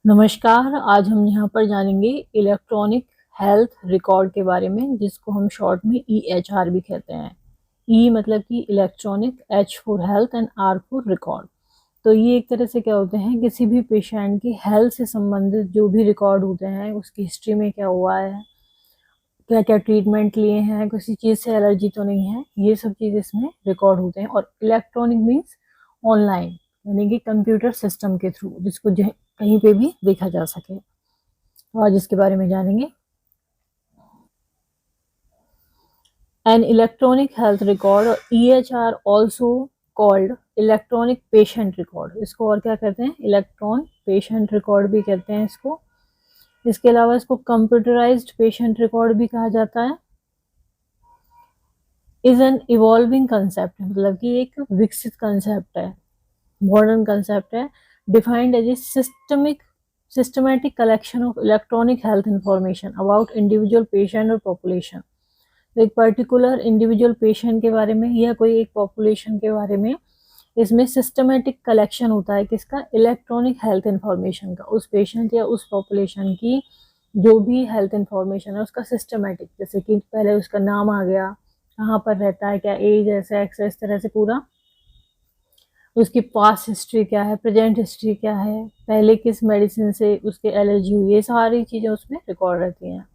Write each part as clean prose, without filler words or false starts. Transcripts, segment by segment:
नमस्कार। आज हम यहाँ पर जानेंगे इलेक्ट्रॉनिक हेल्थ रिकॉर्ड के बारे में, जिसको हम शॉर्ट में EHR भी कहते हैं। E मतलब कि electronic, H for health and R for record. तो ये एक तरह से क्या होते हैं, किसी भी पेशेंट की हेल्थ से संबंधित जो भी रिकॉर्ड होते हैं, उसकी हिस्ट्री में क्या हुआ है, क्या क्या ट्रीटमेंट लिए हैं, किसी चीज़ से एलर्जी तो नहीं है, ये सब चीज़ इसमें रिकॉर्ड होते हैं। और इलेक्ट्रॉनिक मीन्स ऑनलाइन, यानी कि कंप्यूटर सिस्टम के थ्रू, जिसको कहीं पे भी देखा जा सके। तो आज इसके बारे में जानेंगे। एन इलेक्ट्रॉनिक हेल्थ रिकॉर्ड और EHR also called electronic patient record, इसको और क्या कहते हैं, इलेक्ट्रॉन पेशेंट रिकॉर्ड भी कहते हैं इसको। इसके अलावा इसको कंप्यूटराइज्ड पेशेंट रिकॉर्ड भी कहा जाता है। इज एन इवॉल्विंग कंसेप्ट, मतलब कि एक विकसित कंसेप्ट है, मॉडर्न कंसेप्ट है। Defined as a systematic collection of electronic health information about individual patient और पॉपुलेशन। तो एक पर्टिकुलर इंडिविजुअल पेशेंट के बारे में या कोई एक पॉपुलेशन के बारे में इसमें सिस्टमेटिक कलेक्शन होता है किसका, इलेक्ट्रॉनिक हेल्थ इंफॉर्मेशन का। उस पेशेंट या उस पॉपुलेशन की जो भी हेल्थ इंफॉर्मेशन है उसका सिस्टमेटिक, जैसे कि पहले उसका नाम आ गया, कहाँ पर रहता है, क्या एज है, सेक्स है, इस तरह से पूरा उसकी पास्ट हिस्ट्री क्या है, प्रेजेंट हिस्ट्री क्या है, पहले किस मेडिसिन से उसके एलर्जी हुई, ये सारी चीज़ें उसमें रिकॉर्ड रहती हैं।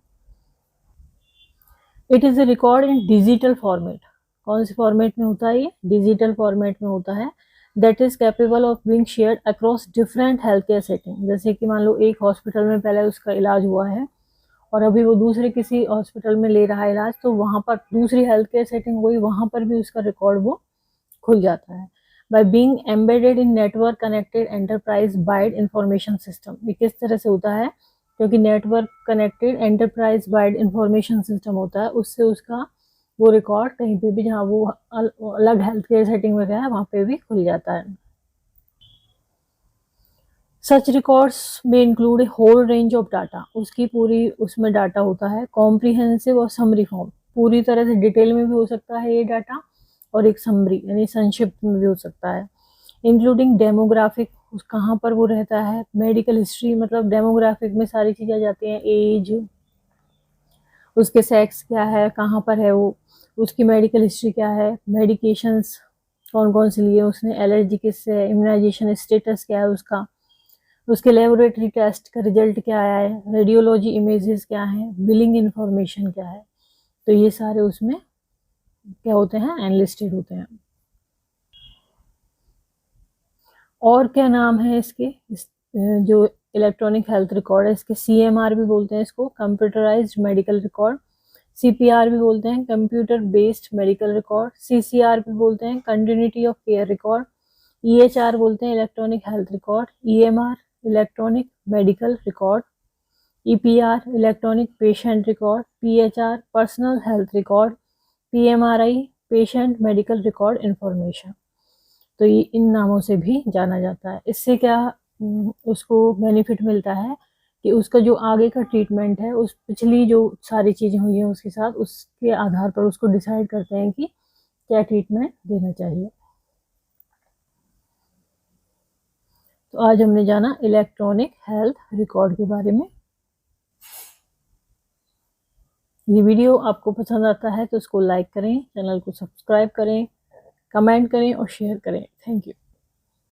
It is a record in digital format. कौन से फॉर्मेट में होता है ये, डिजिटल फॉर्मेट में होता है। That is capable of being shared across different health care setting. जैसे कि मान लो एक हॉस्पिटल में पहले उसका इलाज हुआ है और अभी वो दूसरे किसी हॉस्पिटल में ले रहा है इलाज, तो वहाँ पर दूसरी हेल्थ केयर सेटिंग हुई, वहाँ पर भी उसका रिकॉर्ड वो खुल जाता है। By being embedded in network connected enterprise wide information system. ये किस तरह से होता है, क्योंकि network connected enterprise wide information system होता है, उससे उसका वो रिकॉर्ड कहीं पे भी जहाँ वो अलग हेल्थ केयर सेटिंग में गया है वहाँ पे भी खुल जाता है। सच रिकॉर्ड्स में include a whole range of data, उसकी पूरी उसमें डाटा होता है, कॉम्प्रिहेंसिव और समरी फॉर्म, पूरी तरह से डिटेल में भी हो सकता है ये डाटा, और एक समरी यानी संक्षिप्त में भी हो सकता है। इंक्लूडिंग डेमोग्राफिक, उस कहाँ पर वो रहता है, मेडिकल हिस्ट्री, मतलब डेमोग्राफिक में सारी चीज़ें आ जाती हैं, एज, उसके सेक्स क्या है, कहाँ पर है वो, उसकी मेडिकल हिस्ट्री क्या है, मेडिकेशंस कौन कौन सी लिए उसने, एलर्जी किससे है, इम्यूनाइजेशन स्टेटस क्या है उसका, उसके लेबोरेटरी टेस्ट का रिजल्ट क्या आया है, रेडियोलॉजी इमेजेस क्या हैं, बिलिंग इंफॉर्मेशन क्या है। तो ये सारे उसमें क्या होते हैं, एनलिस्टेड होते हैं। और क्या नाम है इसके, जो इलेक्ट्रॉनिक हेल्थ रिकॉर्ड है इसके, CMR भी बोलते हैं इसको, कंप्यूटराइज्ड मेडिकल रिकॉर्ड, CPR भी बोलते हैं, computer based medical record, CCR भी बोलते हैं, continuity of care record, EHR बोलते हैं, electronic health record, EMR electronic medical record, EPR electronic patient record, PHR personal health record, PMRI patient medical record information. तो ये इन नामों से भी जाना जाता है। इससे क्या उसको बेनिफिट मिलता है कि उसका जो आगे का ट्रीटमेंट है, उस पिछली जो सारी चीज़ें हुई हैं उसके साथ, उसके आधार पर उसको डिसाइड करते हैं कि क्या ट्रीटमेंट देना चाहिए। तो आज हमने जाना इलेक्ट्रॉनिक हेल्थ रिकॉर्ड के बारे में। ये वीडियो आपको पसंद आता है तो इसको लाइक करें, चैनल को सब्सक्राइब करें, कमेंट करें और शेयर करें। Thank you.